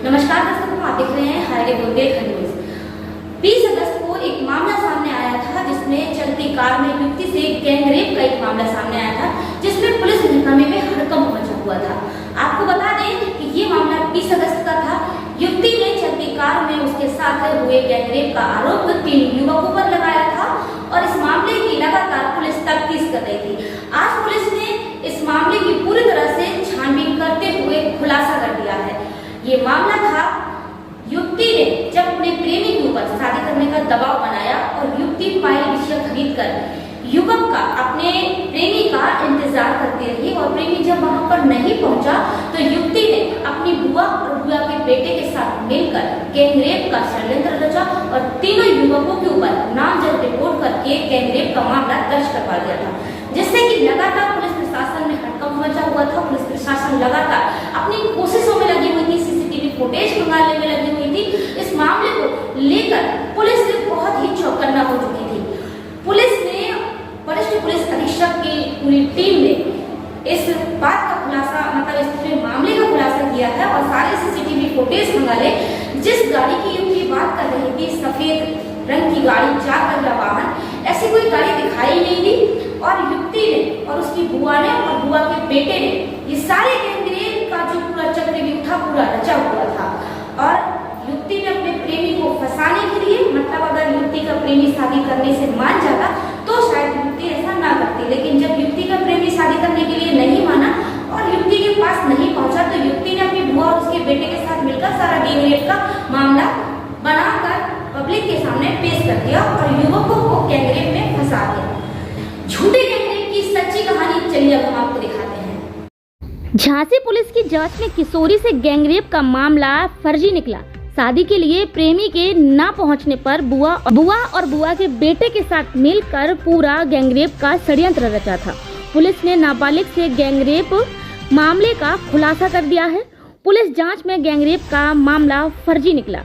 नमस्कार दर्शकों, आप देख रहे हैं हाईवे बुंदेलखंड न्यूज। 20 अगस्त को एक मामला सामने आया था जिसमें चलती कार में युवती से गैंगरेप का एक मामला सामने आया था, जिसमें पुलिस हंगामे में हड़कंप मचा हुआ था। आपको बता दें कि ये मामला 20 अगस्त का था। युवती ने चलती कार में उसके साथ हुए गैंगरेप का आरोप 3 युवकों पर लगाया था और इस मामले की लगातार पुलिस तफ्तीश कर रही थी। आज पुलिस ने इस मामले की पूरी तरह से छानबीन करते हुए खुलासा कर दिया है। ये मामला था, युवती ने जब अपने प्रेमी के ऊपर शादी करने का दबाव बनाया और युवती पायल बिछिया खरीद कर युवक का अपने प्रेमी का इंतजार करती रही और प्रेमी जब वहां पर नहीं पहुंचा तो युवती ने अपनी बुआ और बुआ के बेटे के साथ मिलकर गैंगरेप का षड्यंत्र रचा और तीनों युवकों के ऊपर नामजद रिपोर्ट करके गैंगरेप का मामला दर्ज करवा दिया था, जिससे कि लगातार पुलिस प्रशासन में हड़कंप मचा हुआ था। पुलिस प्रशासन लगातार अपनी कोशिशों में लगी हुई थी, सीसीटीवी फुटेज मंगाने में लगी हुई थी। इस मामले को लेकर पुलिस बहुत ही चौकन्ना हो चुकी थी। पुलिस ने, वरिष्ठ पुलिस अधीक्षक की पूरी टीम ने इस बात का खुलासा, मतलब इस पूरे मामले का खुलासा किया है और सारे सीसीटीवी फुटेज मंगा ले। जिस गाड़ी की युवती बात कर रही थी, सफेद रंग की गाड़ी, 4 पहिया वाहन, ऐसी कोई गाड़ी दिखाई नहीं दी और युवती ने और उसकी बुआ ने और बुआ के बेटे ने ये सारे गैंगरेप का जो पूरा चक्रव्यूह था पूरा रचा हुआ था। और युवती ने अपने प्रेमी को फंसाने के लिए, मतलब अगर युवती का प्रेमी शादी करने से मान जाता तो शायद युवती ऐसा ना करती, लेकिन जब युवती का प्रेमी शादी करने के लिए नहीं माना और युवती के पास नहीं पहुंचा तो युवती ने अपनी बुआ और उसके बेटे के साथ मिलकर सारा गैंगरेप का मामला बनाकर पब्लिक के सामने पेश कर दिया और युवकों को गैंगरेप में फंसा दिया। झूठे गैंगरेप की सच्ची कहानी चलिए अब हम आपको दिखाते हैं। झांसी पुलिस की जांच में किशोरी से गैंगरेप का मामला फर्जी निकला। शादी के लिए प्रेमी के ना पहुंचने पर बुआ और बुआ के बेटे के साथ मिलकर पूरा गैंगरेप का षड्यंत्र रचा था। पुलिस ने नाबालिग से गैंगरेप मामले का खुलासा कर दिया है। पुलिस जांच में गैंगरेप का मामला फर्जी निकला।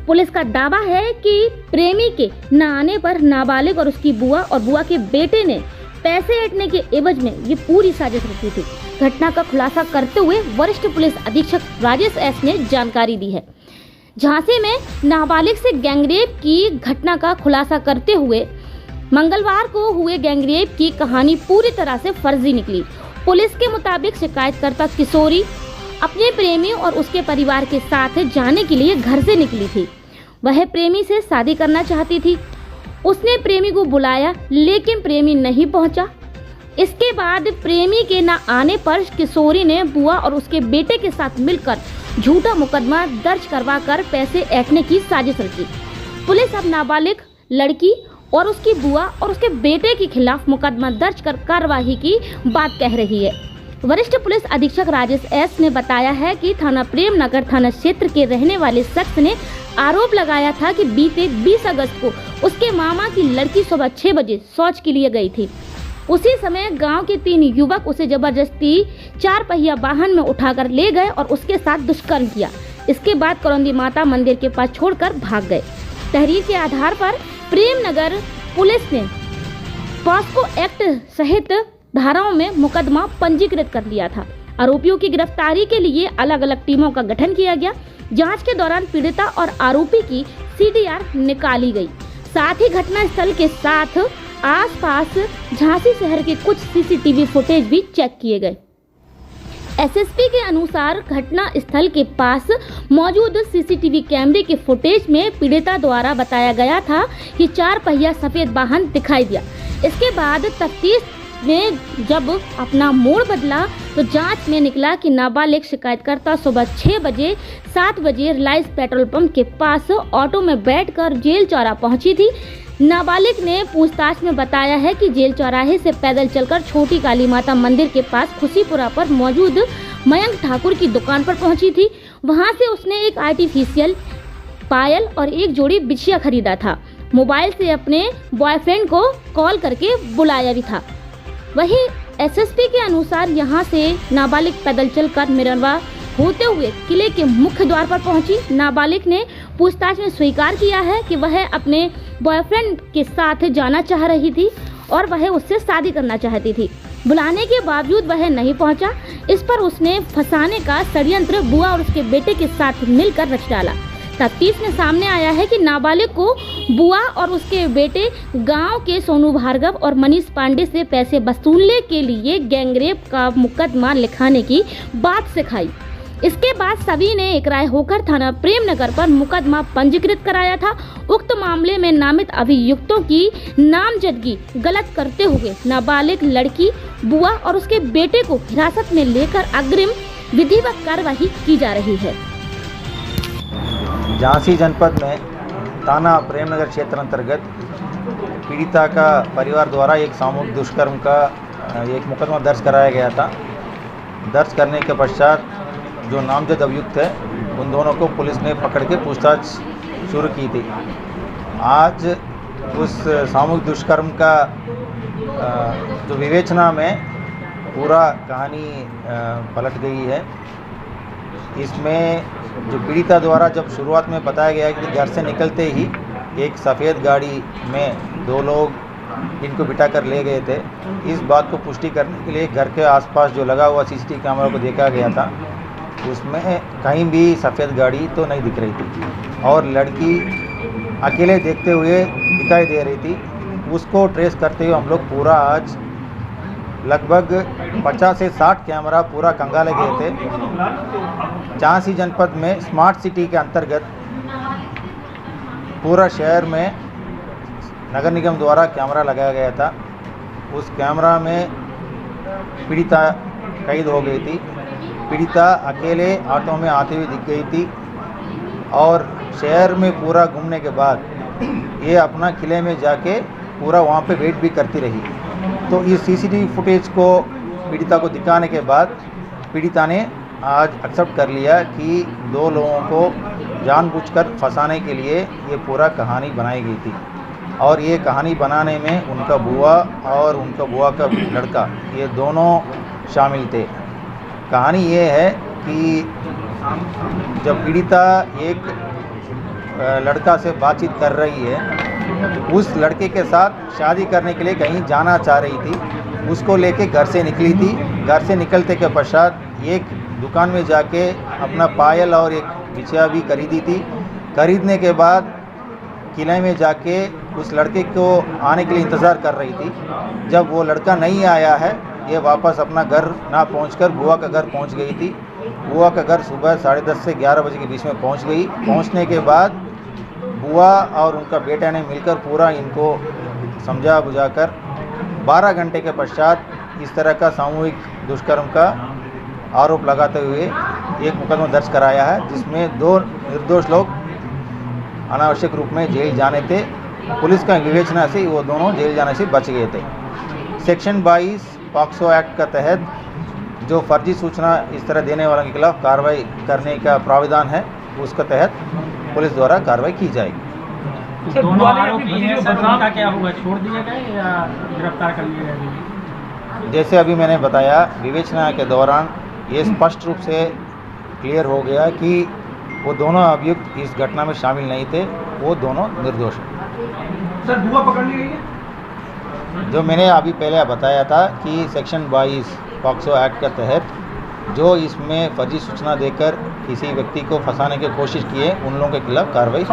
पुलिस का दावा है कि प्रेमी के न आने पर नाबालिग और उसकी बुआ और बुआ के बेटे ने पैसे ऐंठने के एवज में ये पूरी साजिश रची थी। घटना का खुलासा करते हुए वरिष्ठ पुलिस अधीक्षक राजेश एस ने जानकारी दी है। झांसी में नाबालिग से गैंगरेप की घटना का खुलासा करते हुए मंगलवार को हुए गैंगरेप की कहानी पूरी तरह से फर्जी निकली। पुलिस के मुताबिक शिकायतकर्ता किशोरी अपने प्रेमी और उसके परिवार के साथ जाने के लिए घर से निकली थी। वह प्रेमी से शादी करना चाहती थी। उसने प्रेमी को बुलाया लेकिन प्रेमी नहीं पहुंचा। इसके बाद प्रेमी के न आने पर किशोरी ने बुआ और उसके बेटे के साथ मिलकर झूठा मुकदमा दर्ज करवाकर पैसे ऐंठने की साजिश रची। पुलिस अब नाबालिग लड़की और उसकी बुआ और उसके बेटे के खिलाफ मुकदमा दर्ज कर कार्रवाई की बात कह रही है। वरिष्ठ पुलिस अधीक्षक राजेश एस ने बताया है कि थाना प्रेम नगर थाना क्षेत्र के रहने वाले शख्स ने आरोप लगाया था कि बीते 20 अगस्त को उसके मामा की लड़की सुबह 6 बजे शौच के लिए गई थी। उसी समय गांव के 3 युवक उसे जबरदस्ती 4 पहिया वाहन में उठाकर ले गए और उसके साथ दुष्कर्म किया। इसके बाद करौंदी माता मंदिर के पास छोड़कर भाग गए। तहरीर के आधार पर प्रेम नगर पुलिस ने पॉस्को एक्ट सहित धाराओं में मुकदमा पंजीकृत कर लिया था। आरोपियों की गिरफ्तारी के लिए अलग अलग टीमों का गठन किया गया। जांच के दौरान पीड़िता और आरोपी की सीडीआर निकाली गई। साथ ही घटनास्थल के साथ आसपास झांसी शहर के कुछ सीसीटीवी फुटेज भी चेक किए गए। एसएसपी के अनुसार घटना स्थल के पास मौजूद सीसीटीवी कैमरे के फुटेज में पीड़िता द्वारा बताया गया था कि 4 पहिया सफेद वाहन दिखाई दिया। इसके बाद तफ्तीश में जब अपना मोड़ बदला तो जांच में निकला कि नाबालिग शिकायतकर्ता सुबह 6 बजे 7 बजे रिलायंस पेट्रोल पंप के पास ऑटो में बैठकर जेल चौरा पहुंची थी। नाबालिग ने पूछताछ में बताया है कि जेल चौराहे से पैदल चलकर छोटी काली माता मंदिर के पास खुशीपुरा पर मौजूद मयंक ठाकुर की दुकान पर पहुंची थी। वहां से उसने एक आर्टिफिशियल पायल और एक जोड़ी बिछिया खरीदा था। मोबाइल से अपने बॉयफ्रेंड को कॉल करके बुलाया भी था। वहीं एसएसपी के अनुसार यहां से नाबालिग पैदल चलकर मिरनवा होते हुए किले के मुख्य द्वार पर पहुंची। नाबालिग ने पूछताछ में स्वीकार किया है कि वह अपने बॉयफ्रेंड के साथ जाना चाह रही थी और वह उससे शादी करना चाहती थी। बुलाने के बावजूद वह नहीं पहुंचा। इस पर उसने फंसाने का षड्यंत्र बुआ और उसके बेटे के साथ मिलकर रच डाला। तफ्तीश में सामने आया है कि नाबालिग को बुआ और उसके बेटे गांव के सोनू भार्गव और मनीष पांडे से पैसे वसूलने के लिए गैंगरेप का मुकदमा लिखाने की बात सिखाई। इसके बाद सभी ने एकराय होकर थाना प्रेमनगर पर मुकदमा पंजीकृत कराया था। उक्त मामले में नामित अभियुक्तों की नामजदगी गलत करते हुए नाबालिग लड़की बुआ और उसके बेटे को हिरासत में लेकर अग्रिम विधिवत कार्रवाई की जा रही है। झांसी जनपद में थाना प्रेमनगर क्षेत्र अंतर्गत पीड़िता का परिवार द्वारा एक सामूहिक दुष्कर्म का एक मुकदमा दर्ज कराया गया था। दर्ज करने के पश्चात जो नामजद अभियुक्त है उन दोनों को पुलिस ने पकड़ के पूछताछ शुरू की थी। आज उस सामूहिक दुष्कर्म का जो विवेचना में पूरा कहानी पलट गई है। इसमें जो पीड़िता द्वारा जब शुरुआत में बताया गया कि घर से निकलते ही एक सफ़ेद गाड़ी में दो लोग इनको बिठा कर ले गए थे, इस बात को पुष्टि करने के लिए घर के आसपास जो लगा हुआ सीसीटीवी कैमरा को देखा गया था। उसमें कहीं भी सफ़ेद गाड़ी तो नहीं दिख रही थी और लड़की अकेले देखते हुए दिखाई दे रही थी। उसको ट्रेस करते हुए हम लोग पूरा आज लगभग 50 से 60 कैमरा पूरा खंगाले गए थे। झांसी जनपद में स्मार्ट सिटी के अंतर्गत पूरा शहर में नगर निगम द्वारा कैमरा लगाया गया था। उस कैमरा में पीड़िता कैद हो गई थी। पीड़िता अकेले ऑटो में आते हुए दिख गई थी और शहर में पूरा घूमने के बाद ये अपना किले में जाके पूरा वहाँ पे वेट भी करती रही। तो इस सीसीटीवी फुटेज को पीड़िता को दिखाने के बाद पीड़िता ने आज एक्सेप्ट कर लिया कि दो लोगों को जानबूझकर फंसाने के लिए ये पूरा कहानी बनाई गई थी और ये कहानी बनाने में उनका बुआ और उनका बुआ का लड़का ये दोनों शामिल थे। कहानी ये है कि जब पीड़िता एक लड़का से बातचीत कर रही है, उस लड़के के साथ शादी करने के लिए कहीं जाना चाह रही थी, उसको लेके घर से निकली थी। घर से निकलते के पश्चात एक दुकान में जाके अपना पायल और एक बिछिया भी खरीदी थी। खरीदने के बाद किले में जाके उस लड़के को आने के लिए इंतज़ार कर रही थी। जब वो लड़का नहीं आया है, ये वापस अपना घर ना पहुंचकर बुआ का घर पहुंच गई थी। बुआ का घर सुबह 10:30 से 11 बजे के बीच में पहुंच गई। पहुंचने के बाद बुआ और उनका बेटा ने मिलकर पूरा इनको समझा बुझाकर 12 घंटे के पश्चात इस तरह का सामूहिक दुष्कर्म का आरोप लगाते हुए एक मुकदमा दर्ज कराया है, जिसमें 2 निर्दोष लोग अनावश्यक रूप में जेल जाने थे। पुलिस का विवेचना से वो दोनों जेल जाने से बच गए थे। सेक्शन 22 पॉक्सो एक्ट का तहत जो फर्जी सूचना इस तरह देने वालों के खिलाफ कार्रवाई करने का प्राविधान है, उसके तहत पुलिस द्वारा कार्रवाई की जाएगी। दोनों आरोपी हैं, उनका क्या हुआ, छोड़ दिए गए या गिरफ्तार कर लिए गए? जैसे अभी मैंने बताया, विवेचना के दौरान ये स्पष्ट रूप से क्लियर हो गया कि वो दोनों अभियुक्त इस घटना में शामिल नहीं थे, वो दोनों निर्दोष हैं। सर, बुआ पकड़ ली गई है? जो मैंने अभी पहले बताया था कि सेक्शन 22 पॉक्सो एक्ट के तहत जो इसमें फर्जी सूचना देकर किसी व्यक्ति को फंसाने की कोशिश की है, उन लोगों के खिलाफ कार्रवाई